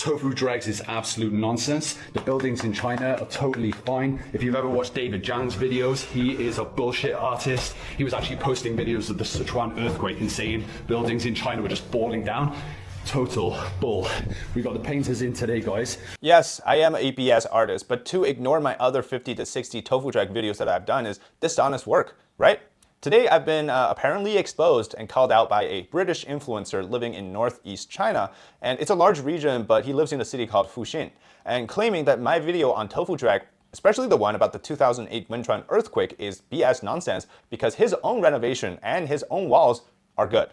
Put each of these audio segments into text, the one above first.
Tofu dregs is absolute nonsense. The buildings in China are totally fine. If you've ever watched David Zhang's videos, he is a bullshit artist. He was actually posting videos of the Sichuan earthquake and saying buildings in China were just falling down. Total bull. We got the painters in today, guys. Yes, I am a BS artist, but to ignore my other 50 to 60 tofu drag videos that I've done is dishonest work, right? Today, I've been apparently exposed and called out by a British influencer living in northeast China. And it's a large region, but he lives in a city called Fuxin, and claiming that my video on tofu drag, especially the one about the 2008 Wenchuan earthquake, is BS nonsense because his own renovation and his own walls are good.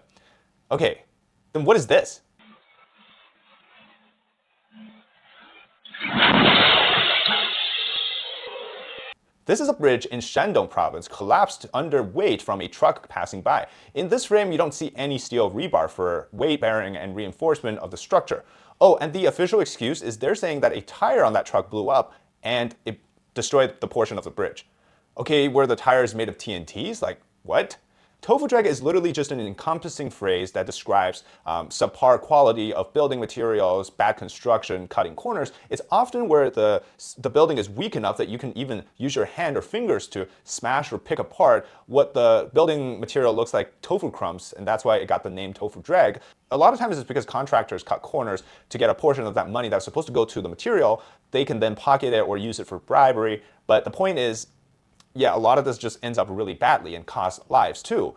Okay, then what is this? This is a bridge in Shandong province collapsed under weight from a truck passing by. In this frame, you don't see any steel rebar for weight bearing and reinforcement of the structure. Oh, and the official excuse is they're saying that a tire on that truck blew up and it destroyed the portion of the bridge. Okay, were the tires made of TNTs? Like, what? Tofu drag is literally just an encompassing phrase that describes subpar quality of building materials, bad construction, cutting corners. It's often where the building is weak enough that you can even use your hand or fingers to smash or pick apart what the building material looks like tofu crumbs, and that's why it got the name tofu drag. A lot of times it's because contractors cut corners to get a portion of that money that's supposed to go to the material. They can then pocket it or use it for bribery, but the point is, yeah, a lot of this just ends up really badly and costs lives too.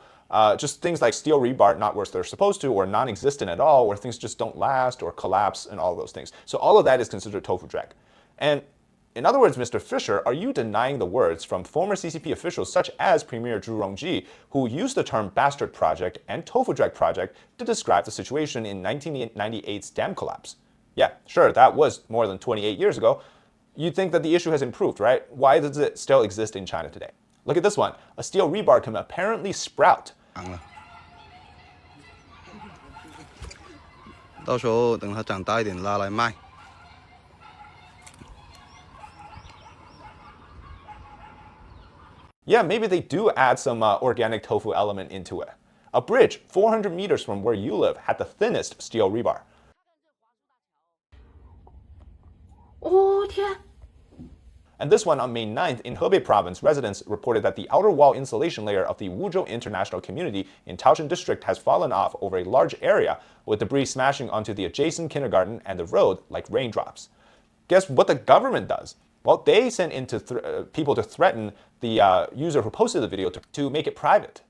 Just things like steel rebar not where they're supposed to, or non-existent at all, or things just don't last or collapse and all those things. So all of that is considered tofu drag. And in other words, Mr. Fisher, are you denying the words from former CCP officials such as Premier Zhu Rongji, who used the term bastard project and tofu drag project to describe the situation in 1998's dam collapse? Yeah, sure, that was more than 28 years ago. You'd think that the issue has improved, right? Why does it still exist in China today? Look at this one. A steel rebar can apparently sprout. Yeah, maybe they do add some organic tofu element into it. A bridge 400 meters from where you live had the thinnest steel rebar. And this one on May 9th in Hebei province, residents reported that the outer wall insulation layer of the Wuzhou International Community in Taoshan district has fallen off over a large area, with debris smashing onto the adjacent kindergarten and the road like raindrops. Guess what the government does? Well, they sent in people to threaten the user who posted the video to make it private.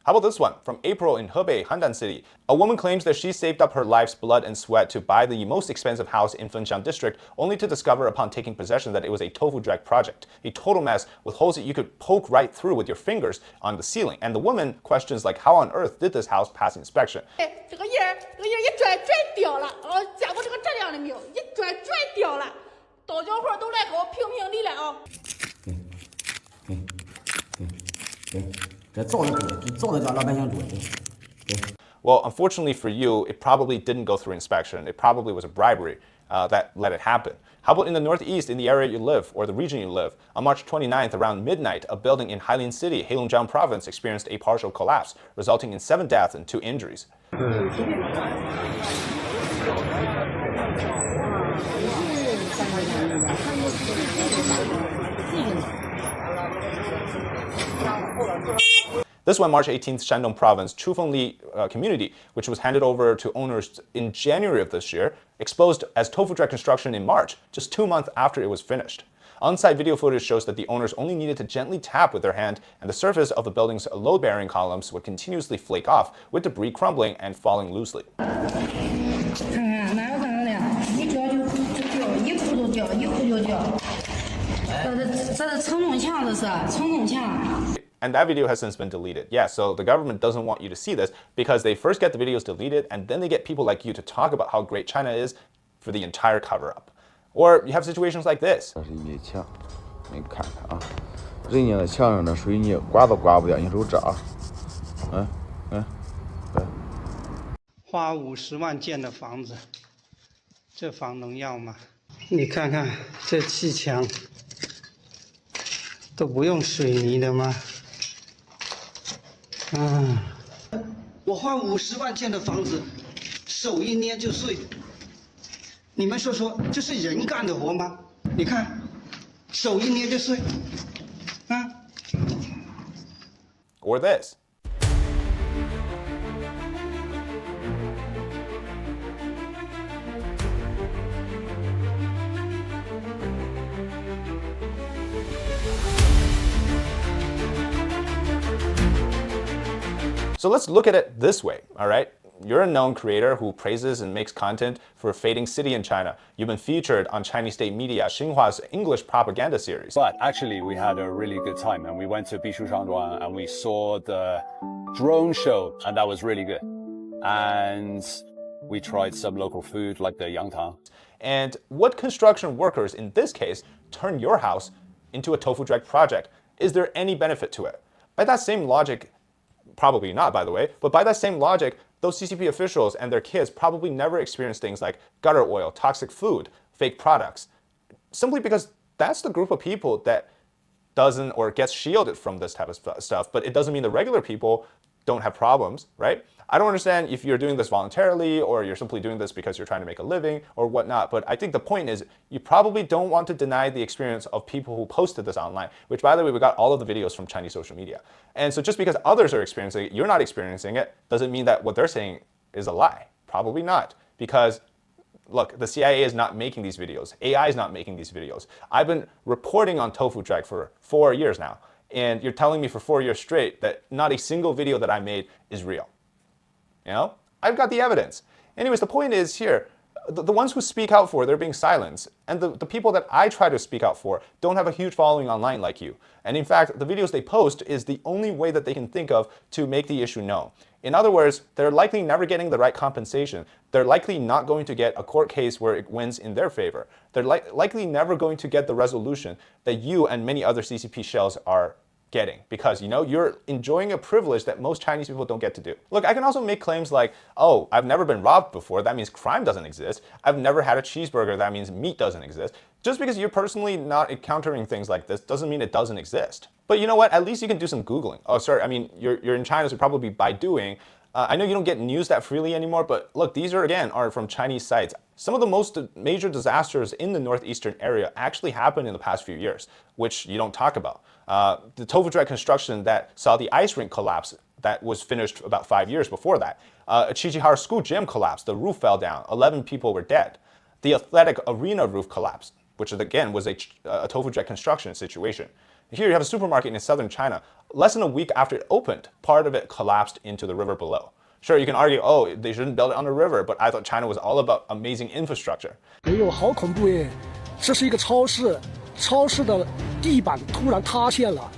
How about this one? From April in Hebei, Handan City. A woman claims that she saved up her life's blood and sweat to buy the most expensive house in Fenxiang district, only to discover upon taking possession that it was a tofu drag project. A total mess with holes that you could poke right through with your fingers on the ceiling. And the woman questions like, how on earth did this house pass inspection? Well, unfortunately for you, it probably didn't go through inspection. It probably was a bribery that let it happen. How about in the northeast, in the area you live, or the region you live? On March 29th, around midnight, a building in Hailin City, Heilongjiang province, experienced a partial collapse, resulting in 7 deaths and 2 injuries. This one, March 18th, Shandong province, Chufengli community, which was handed over to owners in January of this year, exposed as tofu drag construction in March, just 2 months after it was finished. On-site video footage shows that the owners only needed to gently tap with their hand, and the surface of the building's load-bearing columns would continuously flake off, with debris crumbling and falling loosely. And that video has since been deleted. Yeah, so the government doesn't want you to see this because they first get the videos deleted and then they get people like you to talk about how great China is for the entire cover-up. Or you have situations like this. 花50万建的房子，这房能要吗？你看看这砌墙，都不用水泥的吗？我花50万建的房子，手一捏就碎。你们说说，这是人干的活吗？你看，手一捏就碎，啊。Or this. So let's look at it this way, all right? You're a known creator who praises and makes content for a fading city in China. You've been featured on Chinese state media, Xinhua's English propaganda series. But actually, we had a really good time, and we went to Bishu and we saw the drone show, and that was really good. And we tried some local food like the yangtang. And what construction workers in this case turn your house into a tofu drag project? Is there any benefit to it? By that same logic, probably not, by the way, but by that same logic, those CCP officials and their kids probably never experienced things like gutter oil, toxic food, fake products, simply because that's the group of people that doesn't or gets shielded from this type of stuff. But it doesn't mean the regular people don't have problems, right? I don't understand if you're doing this voluntarily or you're simply doing this because you're trying to make a living or whatnot, but I think the point is you probably don't want to deny the experience of people who posted this online, which, by the way, we got all of the videos from Chinese social media. And so just because others are experiencing it, you're not experiencing it, doesn't mean that what they're saying is a lie. Probably not, because look, the CIA is not making these videos. AI is not making these videos. I've been reporting on tofu drag for 4 years now, and you're telling me for 4 years straight that not a single video that I made is real. You know, I've got the evidence. Anyways, the point is here, the ones who speak out for, they're being silenced. And the people that I try to speak out for don't have a huge following online like you. And in fact, the videos they post is the only way that they can think of to make the issue known. In other words, they're likely never getting the right compensation. They're likely not going to get a court case where it wins in their favor. They're likely never going to get the resolution that you and many other CCP shells are getting, because, you know, you're enjoying a privilege that most Chinese people don't get to do. Look, I can also make claims like, oh, I've never been robbed before, that means crime doesn't exist. I've never had a cheeseburger, that means meat doesn't exist. Just because you're personally not encountering things like this doesn't mean it doesn't exist. But you know what, at least you can do some Googling. Oh, sorry, I mean, you're in China, so probably by doing. I know you don't get news that freely anymore, but look, these are from Chinese sites. Some of the most major disasters in the northeastern area actually happened in the past few years, which you don't talk about. The tofu drag construction that saw the ice rink collapse that was finished about 5 years before that. A Chichihara school gym collapsed, the roof fell down, 11 people were dead. The athletic arena roof collapsed, which again was a tofu drag construction situation. Here you have a supermarket in southern China. Less than a week after it opened, part of it collapsed into the river below. Sure, you can argue, oh, they shouldn't build it on a river, but I thought China was all about amazing infrastructure. 哎呦，好恐怖耶！这是一个超市，超市的地板突然塌陷了，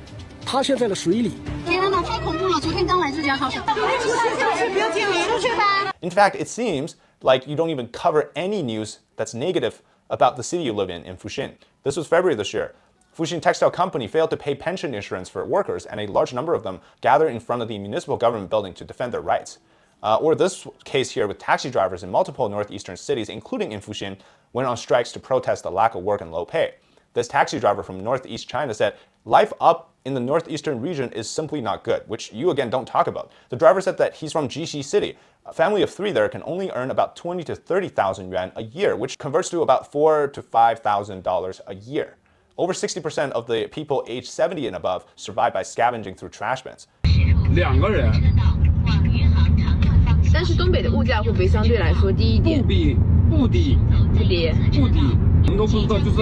塌陷在了水里。天哪，太恐怖了！昨天刚来这家超市，不要进来，出去吧。 In fact, it seems like you don't even cover any news that's negative about the city you live in Fuxin. This was February this year. Fuxin Textile Company failed to pay pension insurance for workers, and a large number of them gathered in front of the municipal government building to defend their rights. Or this case here with taxi drivers in multiple northeastern cities, including in Fuxin, went on strikes to protest the lack of work and low pay. This taxi driver from northeast China said, life up in the northeastern region is simply not good, which you again don't talk about. The driver said that he's from Jixi City. A family of 3 there can only earn about 20 to 30,000 yuan a year, which converts to about $4,000 to $5,000 a year. Over 60% of the people aged 70 and above survive by scavenging through trash bins. 2个人。但是东北的物价会不会相对来说低一点？不低。我们都不知道，就是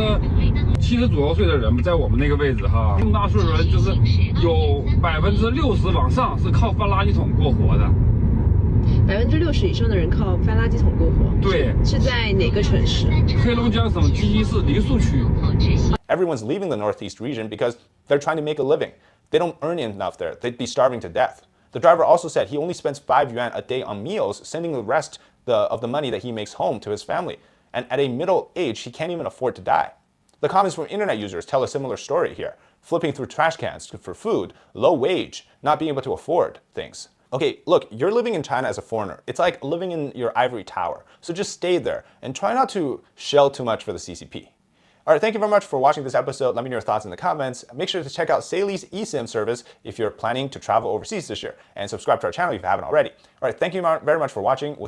70左右岁的人在我们那个位置哈，这么大岁数人就是有60%往上是靠翻垃圾桶过活的。60%以上的人靠翻垃圾桶过活。对。是在哪个城市？黑龙江省鸡西市梨树区。Everyone's leaving the northeast region because they're trying to make a living. They don't earn enough there. They'd be starving to death. The driver also said he only spends 5 yuan a day on meals, sending the rest of the money that he makes home to his family. And at a middle age, he can't even afford to die. The comments from internet users tell a similar story here, flipping through trash cans for food, low wage, not being able to afford things. Okay, look, you're living in China as a foreigner. It's like living in your ivory tower. So just stay there and try not to shell too much for the CCP. All right, thank you very much for watching this episode. Let me know your thoughts in the comments. Make sure to check out Sally's eSIM service if you're planning to travel overseas this year, and subscribe to our channel if you haven't already. All right, thank you very much for watching. We'll see